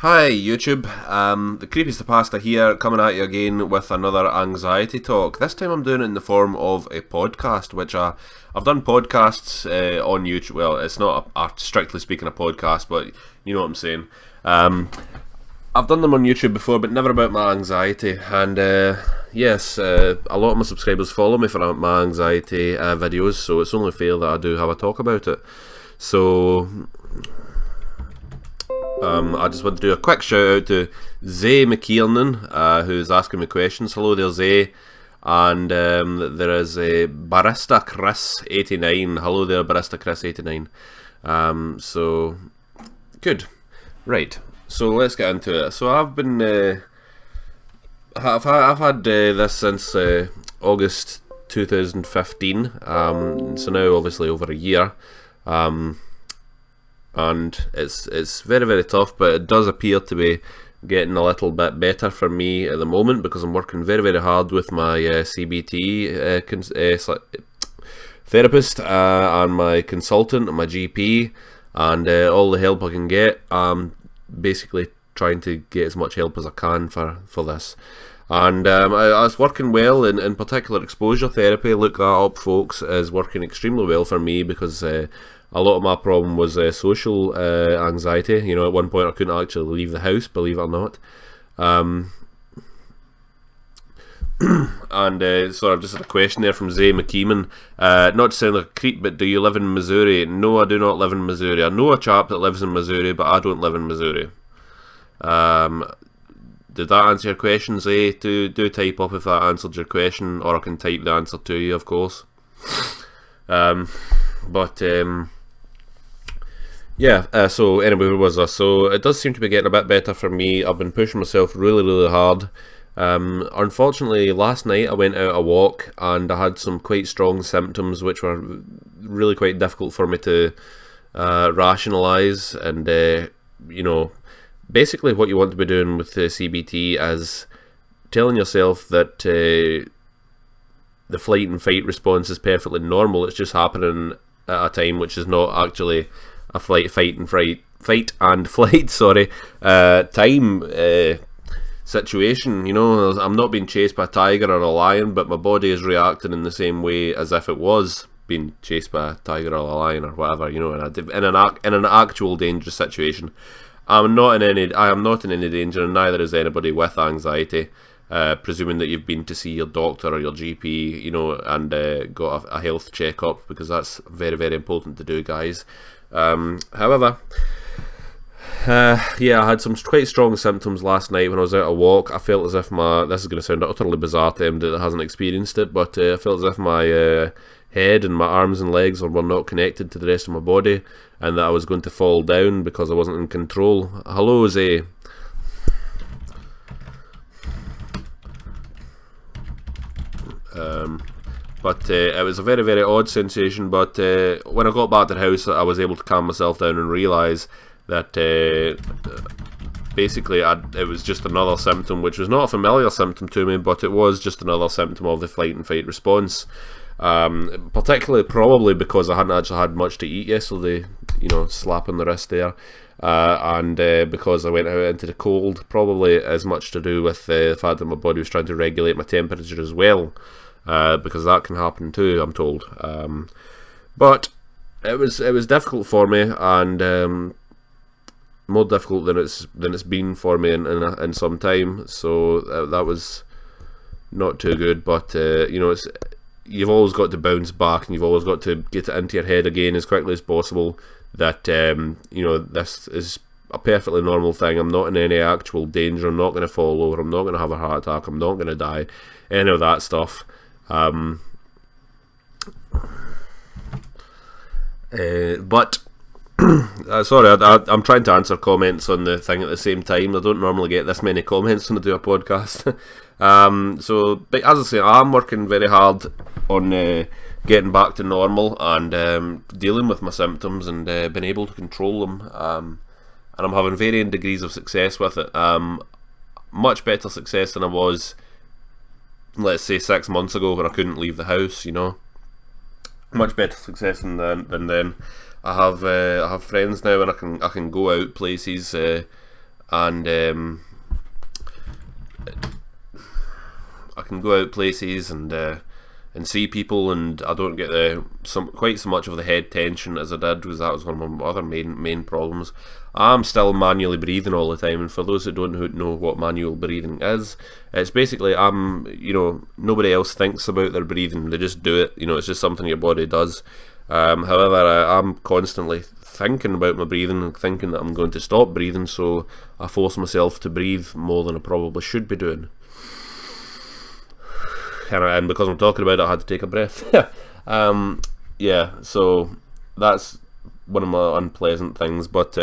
Hi YouTube, the Creepypasta here, coming at you again with another anxiety talk. This time I'm doing it in the form of a podcast, which I've done podcasts on YouTube. Well, it's not strictly speaking a podcast, but you know what I'm saying. I've done them on YouTube before, but never about my anxiety. And yes, a lot of my subscribers follow me for my anxiety videos, so it's only fair that I do have a talk about it. So I just want to do a quick shout out to Zay McKiernan, who's asking me questions. Hello there, Zay. And there is a Barista Chris 89. Hello there, Barista Chris 89. So good, right. So let's get into it. So I've been, I've had this since August 2015. So now obviously over a year. And it's very, very tough, but it does appear to be getting a little bit better for me at the moment because I'm working very, very hard with my CBT therapist and my consultant and my GP and all the help I can get. Basically trying to get as much help as I can for this. And I was working well, in particular exposure therapy, look that up folks, is working extremely well for me because a lot of my problem was social anxiety. You know, at one point I couldn't actually leave the house, believe it or not. And so I've just had a question there from Zay McKeeman. Not to sound like a creep, but do you live in Missouri? No, I do not live in Missouri. I know a chap that lives in Missouri, but I don't live in Missouri. Did that answer your question, Zay? Do type up if that answered your question, or I can type the answer to you, of course. Yeah, so anyway, where was I? So it does seem to be getting a bit better for me. I've been pushing myself really, really hard. Unfortunately, last night I went out a walk and I had some quite strong symptoms which were really quite difficult for me to rationalise. And, you know, basically what you want to be doing with the CBT is telling yourself that the flight and fight response is perfectly normal. It's just happening at a time which is not actually a fight and flight time situation. You know, I'm not being chased by a tiger or a lion, but my body is reacting in the same way as if it was being chased by a tiger or a lion or whatever. You know, in an actual dangerous situation. I am not in any danger, and neither is anybody with anxiety. Presuming that you've been to see your doctor or your GP, you know, and got a health checkup, because that's very, very important to do, guys. However, yeah, I had some quite strong symptoms last night when I was out a walk. I felt as if this is going to sound utterly bizarre to anybody that hasn't experienced it, but I felt as if my head and my arms and legs were not connected to the rest of my body, and that I was going to fall down because I wasn't in control. Hello, Zay. But it was a very, very odd sensation. But when I got back to the house, I was able to calm myself down and realise that basically it was just another symptom, which was not a familiar symptom to me, but it was just another symptom of the flight and fight response. Particularly probably because I hadn't actually had much to eat yesterday, you know, slap on the wrist there. And because I went out into the cold, probably as much to do with the fact that my body was trying to regulate my temperature as well. Because that can happen too, I'm told. But it was difficult for me, and more difficult than it's been for me in some time. So that was not too good. But you know, you've always got to bounce back, and you've always got to get it into your head again as quickly as possible that you know, this is a perfectly normal thing. I'm not in any actual danger. I'm not going to fall over. I'm not going to have a heart attack. I'm not going to die. Any of that stuff. But sorry, I'm trying to answer comments on the thing at the same time. I don't normally get this many comments when I do a podcast. So, but as I say, I'm working very hard on getting back to normal and dealing with my symptoms and being able to control them. And I'm having varying degrees of success with it. Much better success than I was, let's say, 6 months ago when I couldn't leave the house, you know. Much better success than then. I have friends now, and I can go out places and I can go out places and see people, and I don't get quite so much of the head tension as I did, because that was one of my other main problems. I'm still manually breathing all the time, and for those that don't know what manual breathing is, it's basically nobody else thinks about their breathing, they just do it. It's just something your body does. However, I'm constantly thinking about my breathing and thinking that I'm going to stop breathing, so I force myself to breathe more than I probably should be doing. And because I'm talking about it, I had to take a breath. Yeah, so that's one of my unpleasant things. But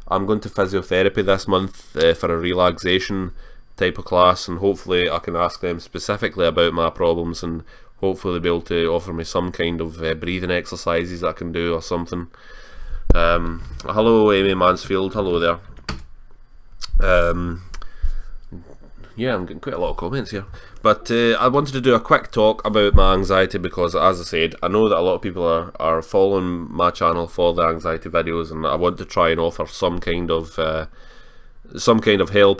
I'm going to physiotherapy this month for a relaxation type of class, and hopefully I can ask them specifically about my problems, and hopefully they'll be able to offer me some kind of breathing exercises I can do or something. Hello, Amy Mansfield. Hello there. Yeah, I'm getting quite a lot of comments here. But I wanted to do a quick talk about my anxiety, because, as I said, I know that a lot of people are following my channel for the anxiety videos, and I want to try and offer some kind of help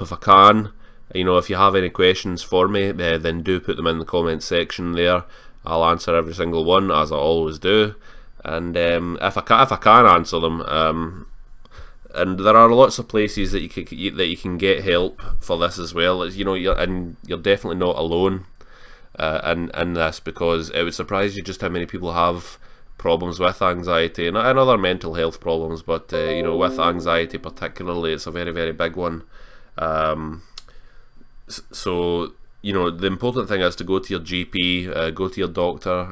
if I can. If you have any questions for me, then do put them in the comments section there. I'll answer every single one, as I always do. And if I can answer them, and there are lots of places that you can get help for this as well. You're definitely not alone in this, because it would surprise you just how many people have problems with anxiety and other mental health problems. But with anxiety particularly, it's a very, very big one. So the important thing is to go to your GP, go to your doctor,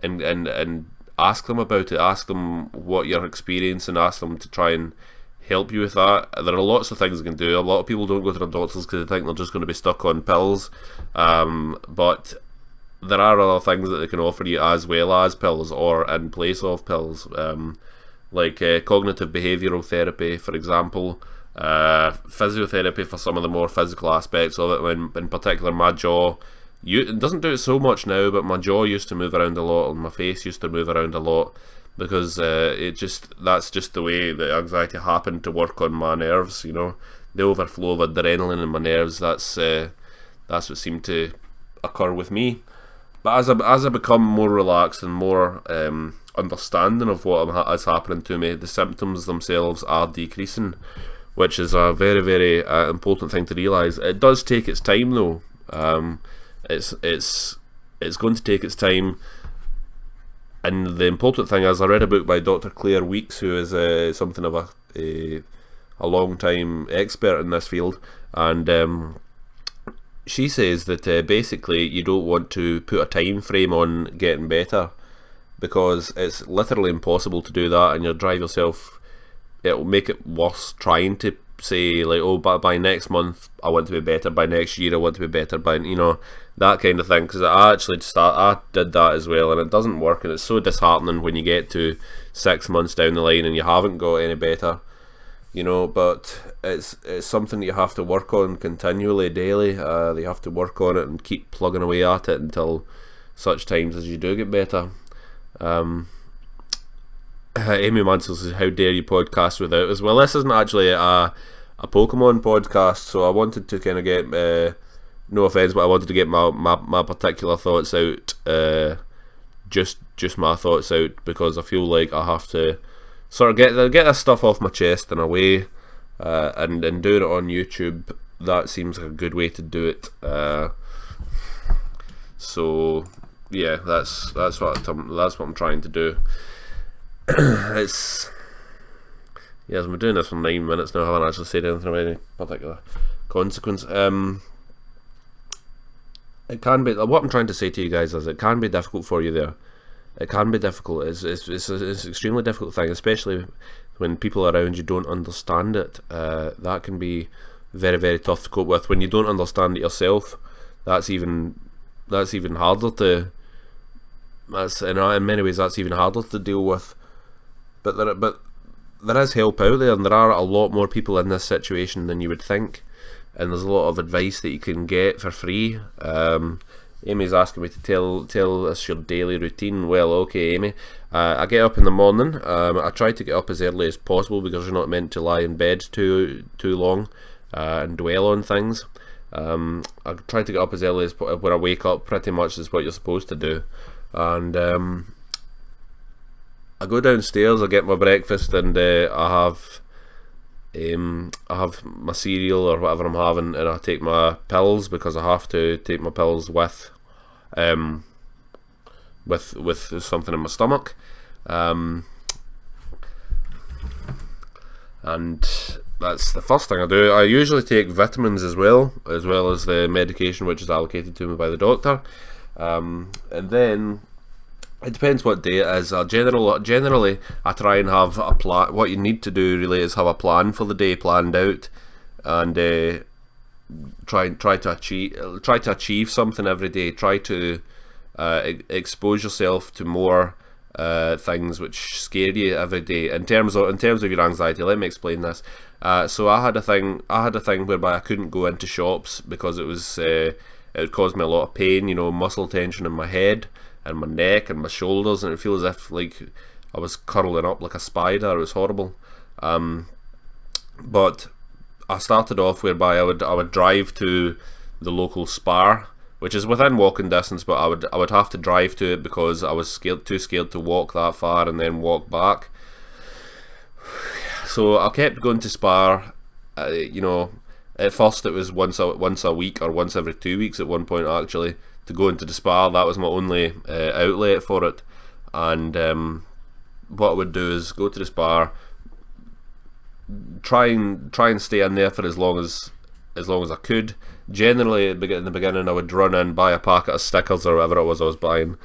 and ask them about it, ask them what you're experiencing, ask them to try and help you with that. There are lots of things you can do. A lot of people don't go to their doctors because they think they're just going to be stuck on pills, but there are other things that they can offer you as well as pills, or in place of pills, like cognitive behavioural therapy, for example, physiotherapy for some of the more physical aspects of it. In particular, my jaw, it doesn't do it so much now, but my jaw used to move around a lot, and my face used to move around a lot, because that's just the way the anxiety happened to work on my nerves. The overflow of adrenaline in my nerves, that's what seemed to occur with me. But as I become more relaxed and more understanding of what is happening to me, the symptoms themselves are decreasing, which is a very, very important thing to realise. It does take its time, though. It's going to take its time, and the important thing is, I read a book by Dr. Claire Weeks, who is something of a long time expert in this field, and she says that basically you don't want to put a time frame on getting better, because it's literally impossible to do that, and you'll drive yourself, it'll make it worse trying to say, like, oh, by next month I want to be better, by next year I want to be better, by that kind of thing. Because I did that as well, and it doesn't work, and it's so disheartening when you get to 6 months down the line and you haven't got any better. But it's something you have to work on continually, daily. You have to work on it and keep plugging away at it until such times as you do get better. Amy Mansell says, "How dare you podcast without us?" Well, this isn't actually a Pokemon podcast, so I wanted to kind of get, no offense, but I wanted to get my particular thoughts out, just my thoughts out, because I feel like I have to sort of get this stuff off my chest in a way, and doing it on YouTube, that seems like a good way to do it. So yeah, that's what I'm trying to do. Yes, I'm doing this for 9 minutes now. I haven't actually said anything about any particular consequence. It can be. What I'm trying to say to you guys is, it can be difficult for you there. It can be difficult. It's an extremely difficult thing, especially when people around you don't understand it. That can be very, very tough to cope with. When you don't understand it yourself, that's even harder to. In many ways, that's even harder to deal with. But there is help out there, and there are a lot more people in this situation than you would think, and there's a lot of advice that you can get for free. Amy's asking me to tell us your daily routine. Well, okay, Amy. I get up in the morning. I try to get up as early as possible because you're not meant to lie in bed too long and dwell on things. I try to get up as early as when I wake up. Pretty much is what you're supposed to do. And I go downstairs. I get my breakfast, and I have my cereal or whatever I'm having, and I take my pills because I have to take my pills with something in my stomach, and that's the first thing I do. I usually take vitamins as well as the medication which is allocated to me by the doctor, and then it depends what day it is. Generally, I try and have a plan. What you need to do really is have a plan for the day planned out, and try to achieve something every day. Try to expose yourself to more things which scare you every day. In terms of your anxiety, let me explain this. So I had a thing whereby I couldn't go into shops because it would cause me a lot of pain. You know, muscle tension in my head and my neck and my shoulders, and it feels as if like I was curling up like a spider. It was horrible. But I started off whereby I would drive to the local Spar, which is within walking distance, but I would have to drive to it because I was too scared to walk that far and then walk back. So I kept going to Spar. You know, at first it was once a week or once every 2 weeks at one point actually. To go into the Spar, that was my only outlet for it. And what I would do is go to the Spar, try and stay in there for as long as I could. Generally, in the beginning, I would run in, buy a packet of stickers or whatever it was I was buying,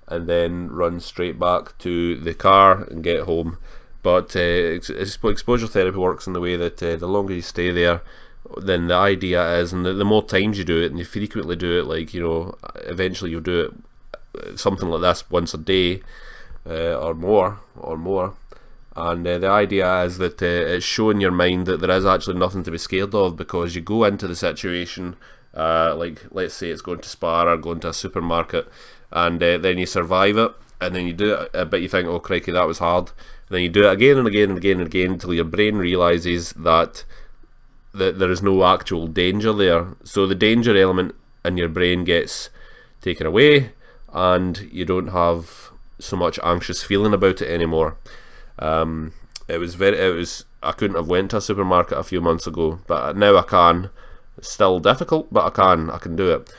and then run straight back to the car and get home. But exposure therapy works in the way that the longer you stay there, then the idea is, and the more times you do it and you frequently do it, like, you know, eventually you'll do it something like this once a day or more, and the idea is that it's showing your mind that there is actually nothing to be scared of, because you go into the situation, like let's say it's going to Spar or going to a supermarket, and then you survive it, and then you do it, but you think, oh crikey, that was hard, and then you do it again and again and again and again until your brain realises that there is no actual danger there. So the danger element in your brain gets taken away, and you don't have so much anxious feeling about it anymore. I couldn't have went to a supermarket a few months ago, but now I can. It's still difficult, but I can do it.